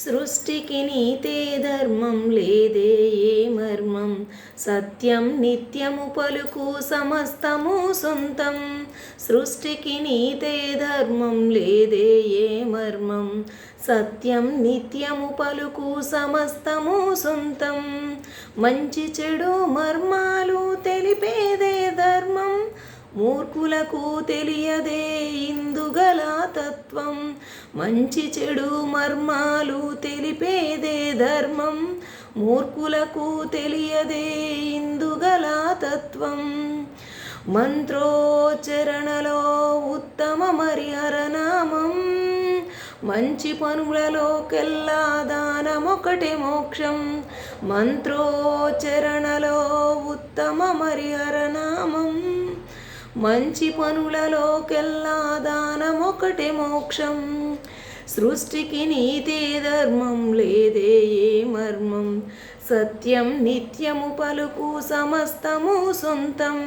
సృష్టికి నీతే ధర్మం లేదే ఏ మర్మం, సత్యం నిత్యము పలుకు సమస్తము సొంతం. సృష్టికి నీతే ధర్మం లేదే ఏ మర్మం, సత్యం నిత్యము పలుకు సమస్తము సొంతం. మంచి చెడు మర్మాలు తెలిపేదే ధర్మం, మూర్ఖులకు తెలియదే ఇందుగల తత్వం. మంచి చెడు మర్మాలు తెలిపేదే ధర్మం, మూర్ఖులకు తెలియదే ఇందుగల తత్వం. మంత్రోచ్చరణలో ఉత్తమ హరనామం, మంచి పనులలోకెల్లా దానమొకటే మోక్షం. మంత్రోచ్చరణలో ఉత్తమ హరనామం, మంచి పనులలోకెల్లా దానమొకటే మోక్షం. సృష్టికి నీతే ధర్మం లేదే ఏ మర్మం, సత్యం నిత్యము పలుకు సమస్తము సొంతం.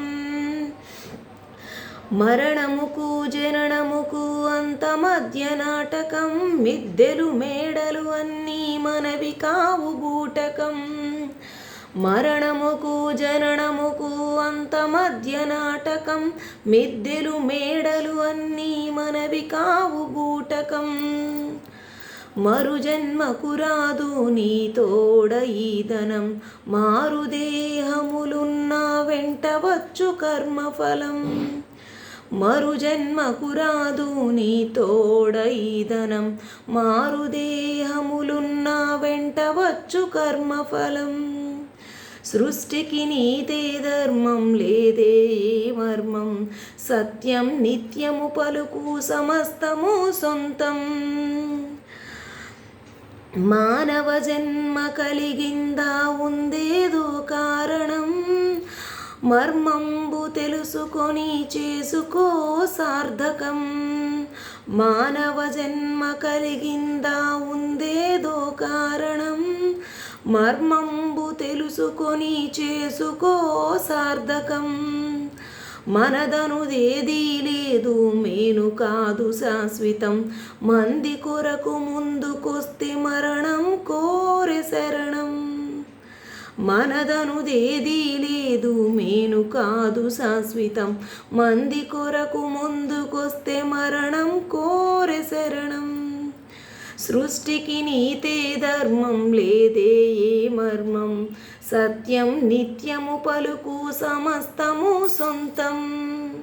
మరణముకు జననముకు అంత మధ్య నాటకం, మిద్దెలు మేడలు అన్నీ మనవి కావు బూటకం. మరణముకు జననముకు అంత మధ్య నాటకం, మిద్దెలు మేడలు అన్నీ మనవి కావు బూటకం. మరు జన్మకు రాదు నీ తోడ ఈ ధనం, మారు దేహములున్నా వెంటవచ్చు కర్మఫలం. మరు జన్మకు రాదు నీ తోడ ఈ ధనం, మారు దేహములున్నా వెంటవచ్చు కర్మఫలం. సృష్టికి నీతే ధర్మం లేదే ఏ మర్మం, సత్యం నిత్యము పలుకు సమస్తము సొంతం. మానవ జన్మ కలిగిందా ఉందేదో కారణం, మర్మంబు తెలుసుకొని చేసుకో సార్థకం. మానవ జన్మ కలిగిందా ఉందేదో కారణం, మర్మంబు తెలుసుకొని చేసుకో సార్థకం. మనదనుదేదీ లేదు మేను కాదు శాశ్వతం, మంది కొరకు ముందుకొస్తే మరణం కోరె శరణం. మనదనుదేదీ లేదు మేను కాదు శాశ్వతం, మంది కొరకు ముందుకొస్తే మరణం కోరె శరణం. సృష్టికి నీతే ధర్మం లేదే ఏ మర్మం, సత్యం నిత్యము పలుకు సమస్తము సొంతం.